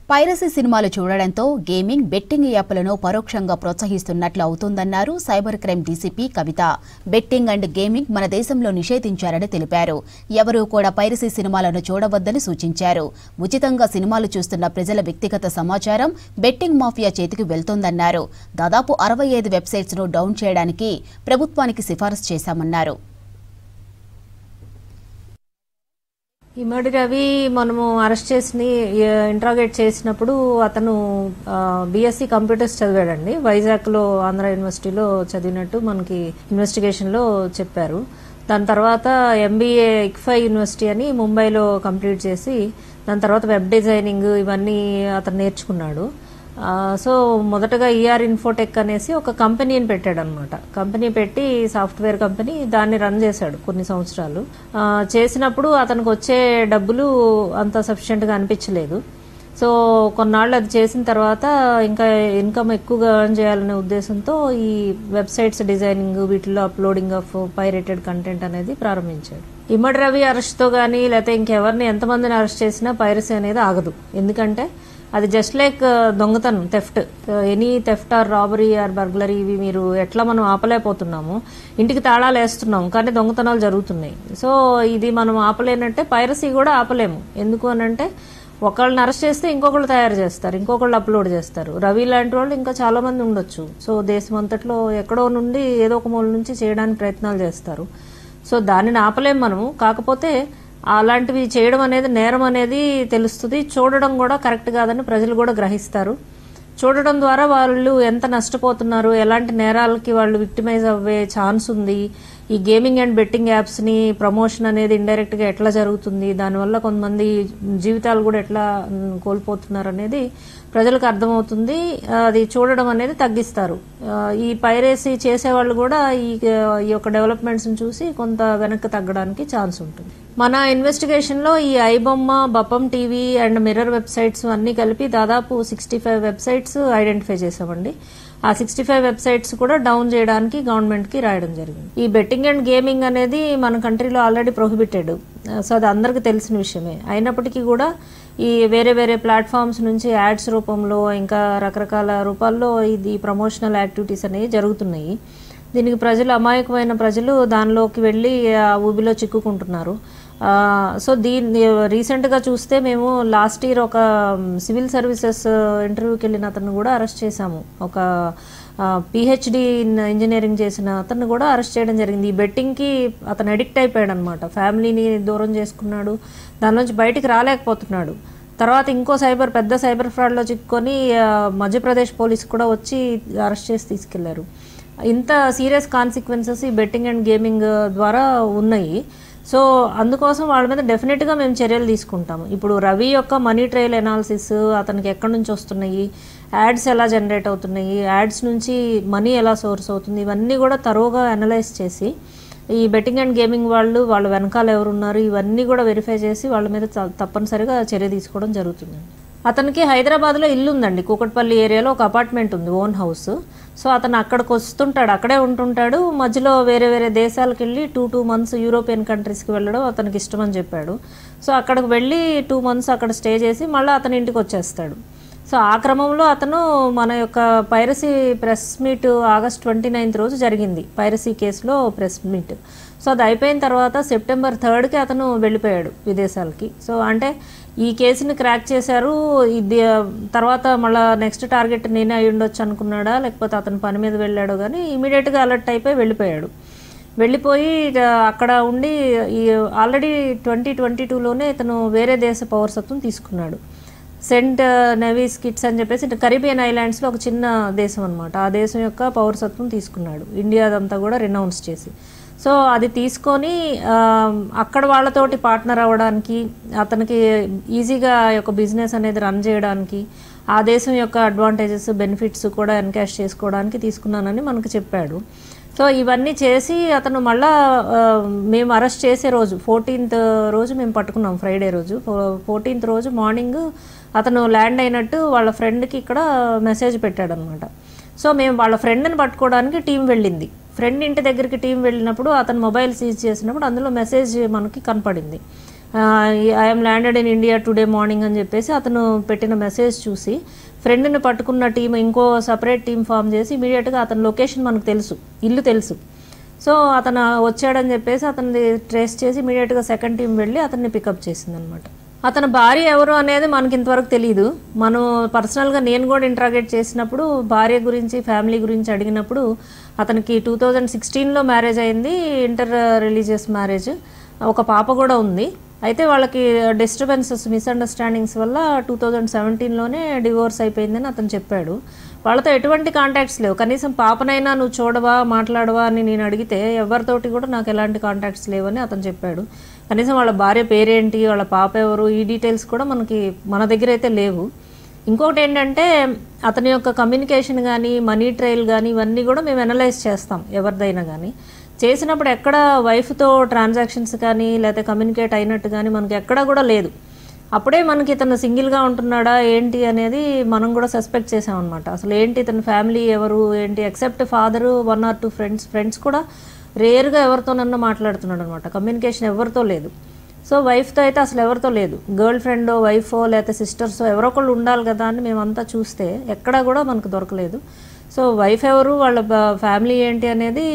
Piracy సినిమాలు చూడడంతో gaming, betting యాప్లను పరోక్షంగా ప్రోత్సహిస్తున్నట్లు అవుతుందన్నారు cyber crime DCP Kavitha. Betting and gaming మన దేశంలో నిషేధించారని తెలిపారు. ఎవరూ కూడా పైరసీ సినిమాలను చూడవద్దని సూచించారు. ఉచితంగా సినిమాలు చూస్తున్న ప్రజల వ్యక్తిగత సమాచారం బెట్టింగ్ మాఫియా చేతికి వెళ్తోందన్నారు. దాదాపు 65 వెబ్సైట్స్ ను డౌన్ చేయడానికి ప్రభుత్వానికి సిఫారసు చేశామన్నారు. ఇమ్మడి రవి మనము అరెస్ట్ చేసి ఇంట్రాగేట్ చేసినప్పుడు అతను బీఎస్సీ కంప్యూటర్స్ చదివాడండి. వైజాగ్లో ఆంధ్ర యూనివర్సిటీలో చదివినట్టు మనకి ఇన్వెస్టిగేషన్లో చెప్పారు. దాని తర్వాత ఎంబీఏ ఇక్ఫై యూనివర్సిటీ అని ముంబైలో కంప్లీట్ చేసి దాని తర్వాత వెబ్ డిజైనింగ్ ఇవన్నీ అతను నేర్చుకున్నాడు. సో మొదటగా ఈఆర్ ఇన్ఫోటెక్ అనేసి ఒక కంపెనీని పెట్టాడు అనమాట. కంపెనీ పెట్టి సాఫ్ట్వేర్ కంపెనీ దాన్ని రన్ చేశాడు కొన్ని సంవత్సరాలు. చేసినప్పుడు అతనికి వచ్చే డబ్బులు అంత సఫిషియెంట్గా అనిపించలేదు. సో కొన్నాళ్ళు అది చేసిన తర్వాత ఇంకా ఇన్కమ్ ఎక్కువగా ఎర్న్ చేయాలనే ఉద్దేశంతో ఈ వెబ్సైట్స్ డిజైనింగ్ వీటిల్లో అప్లోడింగ్ ఆఫ్ పైరేటెడ్ కంటెంట్ అనేది ప్రారంభించాడు. ఇమ్మడి రవి అరెస్ట్తో కానీ లేకపోతే ఇంకెవరిని ఎంతమందిని అరెస్ట్ చేసినా పైరసీ అనేది ఆగదు. ఎందుకంటే అది జస్ట్ లైక్ దొంగతనం, theft, any theft or robbery or burglary ఇవి మీరు ఎట్లా మనం ఆపలేకపోతున్నాము. ఇంటికి తాళాలు వేస్తున్నాం కానీ దొంగతనాలు జరుగుతున్నాయి. సో ఇది మనం ఆపలేనంటే పైరసీ కూడా ఆపలేము. ఎందుకు అనంటే ఒకళ్ళని అరెస్ట్ చేస్తే ఇంకొకళ్ళు తయారు చేస్తారు, ఇంకొకళ్ళు అప్లోడ్ చేస్తారు. రవి లాంటి వాళ్ళు ఇంకా చాలా మంది ఉండొచ్చు. సో దేశం అంతట్లో ఎక్కడో నుండి ఏదో ఒక మూల నుంచి చేయడానికి ప్రయత్నాలు చేస్తారు. సో దానిని ఆపలేము మనము. కాకపోతే అలాంటివి చేయడం అనేది నేరం అనేది తెలుస్తుంది. చూడడం కూడా కరెక్ట్ కాదని ప్రజలు కూడా గ్రహిస్తారు. చూడడం ద్వారా వాళ్ళు ఎంత నష్టపోతున్నారు, ఎలాంటి నేరాలకి వాళ్ళు విక్టిమైజ్ అవ్వే ఛాన్స్ ఉంది, ఈ గేమింగ్ అండ్ బెట్టింగ్ యాప్స్ ని ప్రమోషన్ అనేది ఇండైరెక్ట్ గా ఎట్లా జరుగుతుంది, దానివల్ల కొంతమంది జీవితాలు కూడా ఎట్లా కోల్పోతున్నారు అనేది ప్రజలకు అర్థమవుతుంది. అది చూడడం అనేది తగ్గిస్తారు. ఈ పైరసీ చేసేవాళ్ళు కూడా ఈ యొక్క డెవలప్మెంట్స్ ని చూసి కొంత వెనక్కి తగ్గడానికి ఛాన్స్ ఉంటుంది. మన ఇన్వెస్టిగేషన్ లో ఈ iBomma, Bappam TV and mirror websites అన్ని కలిపి దాదాపు 65 వెబ్సైట్స్ ఐడెంటిఫై చేసామండి. ఆ 65 వెబ్సైట్స్ కూడా డౌన్ చేయడానికి గవర్నమెంట్ కి రాయడం జరిగింది. ఈ బెట్టింగ్ అండ్ గేమింగ్ అనేది మన కంట్రీలో ఆల్రెడీ ప్రొహిబిటెడ్. సో అది అందరికీ తెలిసిన విషయమే. అయినప్పటికీ కూడా ఈ వేరే వేరే ప్లాట్ఫామ్స్ నుంచి యాడ్స్ రూపంలో ఇంకా రకరకాల రూపాల్లో ఇది ప్రమోషనల్ యాక్టివిటీస్ అనేవి జరుగుతున్నాయి. దీనికి ప్రజలు, అమాయకమైన ప్రజలు దానిలోకి వెళ్ళి ఊబిలో చిక్కుకుంటున్నారు. సో దీన్ని రీసెంట్గా చూస్తే మేము లాస్ట్ ఇయర్ ఒక సివిల్ సర్వీసెస్ ఇంటర్వ్యూకి వెళ్ళిన అతను కూడా అరెస్ట్ చేశాము. ఒక పిహెచ్డి ఇంజనీరింగ్ చేసిన అతను కూడా అరెస్ట్ చేయడం జరిగింది. ఈ బెట్టింగ్కి అతను అడిక్ట్ అయిపోయాడు అనమాట. ఫ్యామిలీని దూరం చేసుకున్నాడు, దానిలోంచి బయటికి రాలేకపోతున్నాడు. తర్వాత ఇంకో పెద్ద సైబర్ ఫ్రాడ్లో చిక్కుకొని మధ్యప్రదేశ్ పోలీసు కూడా వచ్చి అరెస్ట్ చేసి తీసుకెళ్లారు. ఇంత సీరియస్ కాన్సిక్వెన్సెస్ ఈ బెట్టింగ్ అండ్ గేమింగ్ ద్వారా ఉన్నాయి. సో అందుకోసం వాళ్ళ మీద డెఫినెట్గా మేము చర్యలు తీసుకుంటాము. ఇప్పుడు రవి యొక్క మనీ ట్రయల్ ఎనాలిసిస్, అతనికి ఎక్కడి నుంచి వస్తున్నాయి, యాడ్స్ ఎలా జనరేట్ అవుతున్నాయి, యాడ్స్ నుంచి మనీ ఎలా సోర్స్ అవుతుంది, ఇవన్నీ కూడా తరోగా అనలైజ్ చేసి ఈ బెట్టింగ్ అండ్ గేమింగ్ వాళ్ళ వెనకాల ఎవరున్నారు ఇవన్నీ కూడా వెరిఫై చేసి వాళ్ళ మీద తప్పనిసరిగా చర్య తీసుకోవడం జరుగుతుంది. అతనికి హైదరాబాద్లో ఇల్లు ఉందండి. కూకట్పల్లి ఏరియాలో ఒక అపార్ట్మెంట్ ఉంది, ఓన్ హౌస్. సో అతను అక్కడికి వస్తుంటాడు, అక్కడే ఉంటుంటాడు. మధ్యలో వేరే వేరే దేశాలకు వెళ్ళి 2 months యూరోపియన్ కంట్రీస్కి వెళ్ళడం అతనికి ఇష్టమని చెప్పాడు. సో అక్కడికి వెళ్ళి 2 months అక్కడ స్టే చేసి మళ్ళీ అతని ఇంటికి వచ్చేస్తాడు. సో ఆ క్రమంలో అతను మన యొక్క piracy press meet August 29th రోజు జరిగింది, పైరసీ కేసులో ప్రెస్ మీట్. సో అది అయిపోయిన తర్వాత September 3rd అతను వెళ్ళిపోయాడు విదేశాలకి. సో అంటే ఈ కేసుని క్రాక్ చేశారు. ఇది తర్వాత మళ్ళీ నెక్స్ట్ టార్గెట్ నేనే అయి ఉండొచ్చు అనుకున్నాడా, లేకపోతే అతను పని మీద వెళ్ళాడో కానీ ఇమీడియట్గా అలర్ట్ అయిపోయి వెళ్ళిపోయాడు. వెళ్ళిపోయి అక్కడ ఉండి ఆల్రెడీ 2022లోనే ఇతను వేరే దేశ పౌరసత్వం తీసుకున్నాడు. సెంట్ నెవీస్ కిట్స్ అని చెప్పేసి కరీబియన్ ఐలాండ్స్లో ఒక చిన్న దేశం అనమాట. ఆ దేశం యొక్క పౌరసత్వం తీసుకున్నాడు, ఇండియాదంతా కూడా రినౌన్స్ చేసి. సో అది తీసుకొని అక్కడ వాళ్ళతోటి పార్ట్నర్ అవ్వడానికి, అతనికి ఈజీగా యొక్క బిజినెస్ అనేది రన్ చేయడానికి, ఆ దేశం యొక్క అడ్వాంటేజెస్, బెనిఫిట్స్ కూడా ఎన్కాష్ చేసుకోవడానికి తీసుకున్నానని మనకు చెప్పాడు. సో ఇవన్నీ చేసి అతను మళ్ళా మేము అరెస్ట్ చేసే రోజు 14th రోజు మేము పట్టుకున్నాం, ఫ్రైడే రోజు. 14th రోజు మార్నింగ్ అతను ల్యాండ్ అయినట్టు వాళ్ళ ఫ్రెండ్కి ఇక్కడ మెసేజ్ పెట్టాడు అనమాట. సో మేము వాళ్ళ ఫ్రెండ్ని పట్టుకోవడానికి టీం వెళ్ళింది. ఫ్రెండ్ ఇంటి దగ్గరికి టీం వెళ్ళినప్పుడు అతను మొబైల్ సీజ్ చేసినప్పుడు అందులో మెసేజ్ మనకి కనపడింది. I'm landed in India today morning అని చెప్పేసి అతను పెట్టిన మెసేజ్ చూసి ఫ్రెండ్ని పట్టుకున్న టీం ఇంకో సపరేట్ టీం ఫామ్ చేసి ఇమీడియట్గా అతని లొకేషన్ మనకు తెలుసు, ఇల్లు తెలుసు. సో అతను వచ్చాడని చెప్పేసి అతన్ని ట్రేస్ చేసి ఇమీడియట్గా సెకండ్ టీం వెళ్ళి అతన్ని పికప్ చేసింది అనమాట. అతని భార్య ఎవరు అనేది మనకి ఇంతవరకు తెలియదు. మనం పర్సనల్గా నేను కూడా ఇంట్రాగేట్ చేసినప్పుడు భార్య గురించి ఫ్యామిలీ గురించి అడిగినప్పుడు అతనికి 2016లో మ్యారేజ్ అయింది, ఇంటర్ రిలీజియస్ మ్యారేజ్, ఒక పాప కూడా ఉంది. అయితే వాళ్ళకి డిస్టర్బెన్సెస్, మిస్అండర్స్టాండింగ్స్ వల్ల 2017లోనే డివోర్స్ అయిపోయిందని అతను చెప్పాడు. వాళ్ళతో ఎటువంటి కాంటాక్ట్స్ లేవు. కనీసం పాపనైనా నువ్వు చూడవా, మాట్లాడవా అని నేను అడిగితే ఎవరితోటి కూడా నాకు ఎలాంటి కాంటాక్ట్స్ లేవని అతను చెప్పాడు. కనీసం వాళ్ళ భార్య పేరేంటి, వాళ్ళ పాప ఎవరు, ఈ డీటెయిల్స్ కూడా మన దగ్గర అయితే లేవు. ఇంకొకటి ఏంటంటే అతని యొక్క కమ్యూనికేషన్ కానీ, మనీ ట్రైల్ కానీ ఇవన్నీ కూడా మేము అనలైజ్ చేస్తాం ఎవరిదైనా కానీ. చేసినప్పుడు ఎక్కడ వైఫ్తో ట్రాన్సాక్షన్స్ కానీ లేకపోతే కమ్యూనికేట్ అయినట్టు కానీ మనకి ఎక్కడా కూడా లేదు. అప్పుడే మనకి ఇతను సింగిల్గా ఉంటున్నాడా ఏంటి అనేది మనం కూడా సస్పెక్ట్ చేసామన్నమాట. అసలు ఏంటి ఇతని ఫ్యామిలీ ఎవరు ఏంటి, ఎక్సెప్ట్ ఫాదరు, 1 or 2 ఫ్రెండ్స్ కూడా రేర్గా ఎవరితోనన్నా మాట్లాడుతున్నాడు అనమాట. కమ్యూనికేషన్ ఎవరితో లేదు. సో వైఫ్తో అయితే అసలు ఎవరితో లేదు. గర్ల్ ఫ్రెండో, వైఫో లేకపోతే సిస్టర్సో ఎవరో ఒకళ్ళు ఉండాలి కదా అని మేమంతా చూస్తే ఎక్కడా కూడా మనకు దొరకలేదు. సో వైఫ్ ఎవరు, వాళ్ళ ఫ్యామిలీ ఏంటి అనేది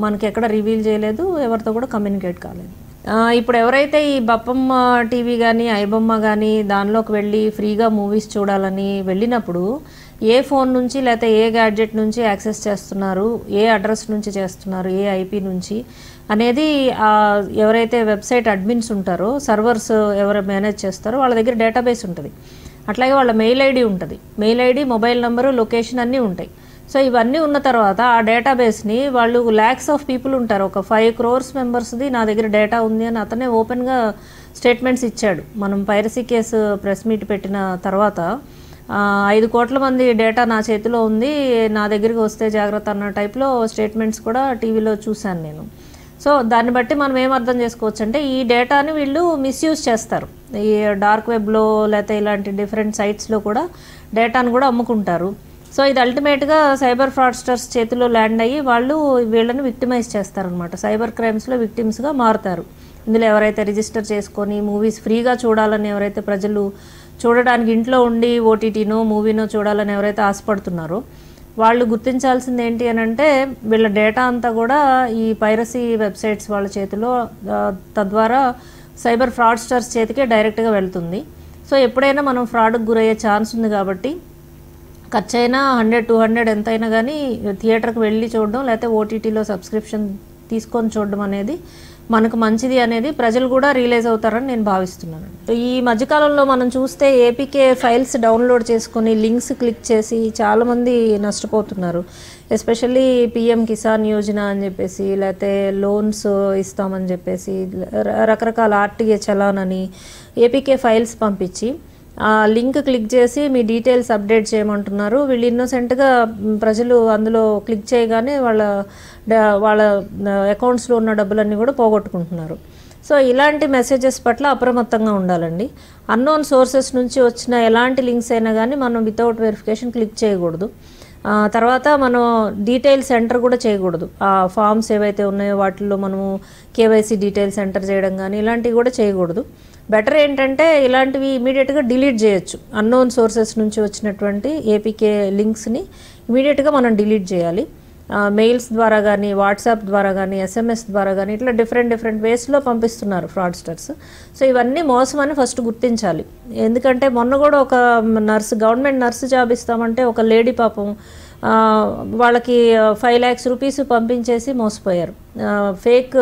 మనకి ఎక్కడ రివీల్ చేయలేదు, ఎవరితో కూడా కమ్యూనికేట్ కాలేదు. ఇప్పుడు ఎవరైతే ఈ బప్పమ్మ టీవీ కానీ, ఐబొమ్మ కానీ దానిలోకి వెళ్ళి ఫ్రీగా మూవీస్ చూడాలని వెళ్ళినప్పుడు ఏ ఫోన్ నుంచి లేకపోతే ఏ గ్యాడ్జెట్ నుంచి యాక్సెస్ చేస్తున్నారు, ఏ అడ్రస్ నుంచి చేస్తున్నారు, ఏ ఐపీ నుంచి అనేది ఎవరైతే వెబ్సైట్ అడ్మిన్స్ ఉంటారో, సర్వర్స్ ఎవరు మేనేజ్ చేస్తారో వాళ్ళ దగ్గర డేటాబేస్ ఉంటుంది. అట్లాగే వాళ్ళ మెయిల్ ఐడి ఉంటుంది. Mail ID, mobile number, location అన్నీ ఉంటాయి. సో ఇవన్నీ ఉన్న తర్వాత ఆ డేటాబేస్ని వాళ్ళు ల్యాక్స్ ఆఫ్ పీపుల్ ఉంటారు, ఒక 5 crores మెంబర్స్ది నా దగ్గర డేటా ఉంది అని అతనే ఓపెన్గా స్టేట్మెంట్స్ ఇచ్చాడు. మనం పైరసీ కేసు ప్రెస్ మీట్ పెట్టిన తర్వాత 5 కోట్ల మంది డేటా నా చేతిలో ఉంది, నా దగ్గరికి వస్తే జాగ్రత్త అన్న టైప్లో స్టేట్మెంట్స్ కూడా టీవీలో చూశాను నేను. సో దాన్ని బట్టి మనం ఏం అర్థం చేసుకోవచ్చు అంటే ఈ డేటాని వీళ్ళు మిస్యూజ్ చేస్తారు. ఈ డార్క్ వెబ్లో లేకపోతే ఇలాంటి డిఫరెంట్ సైట్స్లో కూడా డేటాను కూడా అమ్ముకుంటారు. సో ఇది అల్టిమేట్గా సైబర్ ఫ్రాడ్స్టర్స్ చేతిలో ల్యాండ్ అయ్యి వాళ్ళు వీళ్ళని విక్టిమైజ్ చేస్తారనమాట. సైబర్ క్రైమ్స్లో విక్టిమ్స్గా మారుతారు. ఇందులో ఎవరైతే రిజిస్టర్ చేసుకొని మూవీస్ ఫ్రీగా చూడాలని ఎవరైతే ప్రజలు చూడడానికి ఇంట్లో ఉండి ఓటీటీనో మూవీనో చూడాలని ఎవరైతే ఆశపడుతున్నారో వాళ్ళు గుర్తించాల్సింది ఏంటి అని అంటే వీళ్ళ డేటా అంతా కూడా ఈ పైరసీ వెబ్సైట్స్ వాళ్ళ చేతిలో, తద్వారా సైబర్ ఫ్రాడ్స్టర్స్ చేతికే డైరెక్ట్గా వెళ్తుంది. సో ఎప్పుడైనా మనం ఫ్రాడ్కి గురయ్యే ఛాన్స్ ఉంది కాబట్టి ఖర్చు అయినా 100-200 ఎంతైనా కానీ థియేటర్కి వెళ్ళి చూడడం లేకపోతే ఓటీటీలో సబ్స్క్రిప్షన్ తీసుకొని చూడడం అనేది మనకు మంచిది అనేది ప్రజలు కూడా రియలైజ్ అవుతారని నేను భావిస్తున్నాను. ఈ మధ్యకాలంలో మనం చూస్తే ఏపీకే ఫైల్స్ డౌన్లోడ్ చేసుకొని లింక్స్ క్లిక్ చేసి చాలామంది నష్టపోతున్నారు. ఎస్పెషల్లీ పిఎం కిసాన్ యోజన అని చెప్పేసి లేకపోతే లోన్స్ ఇస్తామని చెప్పేసి రకరకాల ఆర్టీఏ చలాన్ అని ఏపీకే ఫైల్స్ పంపించి ఆ లింక్ క్లిక్ చేసి మీ డీటెయిల్స్ అప్డేట్ చేయమంటున్నారు. వీళ్ళు ఇన్నోసెంట్గా ప్రజలు అందులో క్లిక్ చేయగానే వాళ్ళ అకౌంట్స్లో ఉన్న డబ్బులన్నీ కూడా పోగొట్టుకుంటున్నారు. సో ఇలాంటి మెసేజెస్ పట్ల అప్రమత్తంగా ఉండాలండి. అన్నోన్ సోర్సెస్ నుంచి వచ్చిన ఎలాంటి లింక్స్ అయినా కానీ మనం వితౌట్ వెరిఫికేషన్ క్లిక్ చేయకూడదు. తర్వాత మనం డీటెయిల్స్ ఎంటర్ కూడా చేయకూడదు. ఆ ఫామ్స్ ఏవైతే ఉన్నాయో వాటిల్లో మనము కేవైసీ డీటెయిల్స్ ఎంటర్ చేయడం కానీ ఇలాంటివి కూడా చేయకూడదు. బెటర్ ఏంటంటే ఇలాంటివి ఇమీడియట్గా డిలీట్ చేయొచ్చు. అన్నోన్ సోర్సెస్ నుంచి వచ్చినటువంటి ఏపీకే లింక్స్ని ఇమీడియట్గా మనం డిలీట్ చేయాలి. మెయిల్స్ ద్వారా కానీ, వాట్సాప్ ద్వారా కానీ, ఎస్ఎంఎస్ ద్వారా కానీ ఇట్లా డిఫరెంట్ వేస్లో పంపిస్తున్నారు ఫ్రాడ్స్టర్స్. సో ఇవన్నీ మోసం అని ఫస్ట్ గుర్తించాలి. ఎందుకంటే మొన్న కూడా ఒక గవర్నమెంట్ నర్సు జాబ్ ఇస్తామంటే ఒక లేడీ పాపం వాళ్ళకి 5 lakhs రూపీస్ పంపించేసి మోసపోయారు. ఫేక్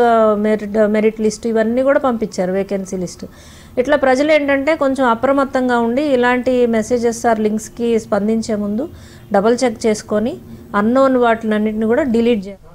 మెరిట్ లిస్ట్ ఇవన్నీ కూడా పంపించారు, వేకెన్సీ లిస్ట్. ఇట్లా ప్రజలు ఏంటంటే కొంచెం అప్రమత్తంగా ఉండి ఇలాంటి మెసేజెస్ ఆర్ లింక్స్కి స్పందించే ముందు డబల్ చెక్ చేసుకొని అన్నోన్ వాటినన్నింటిని కూడా డిలీట్ చేయాలి.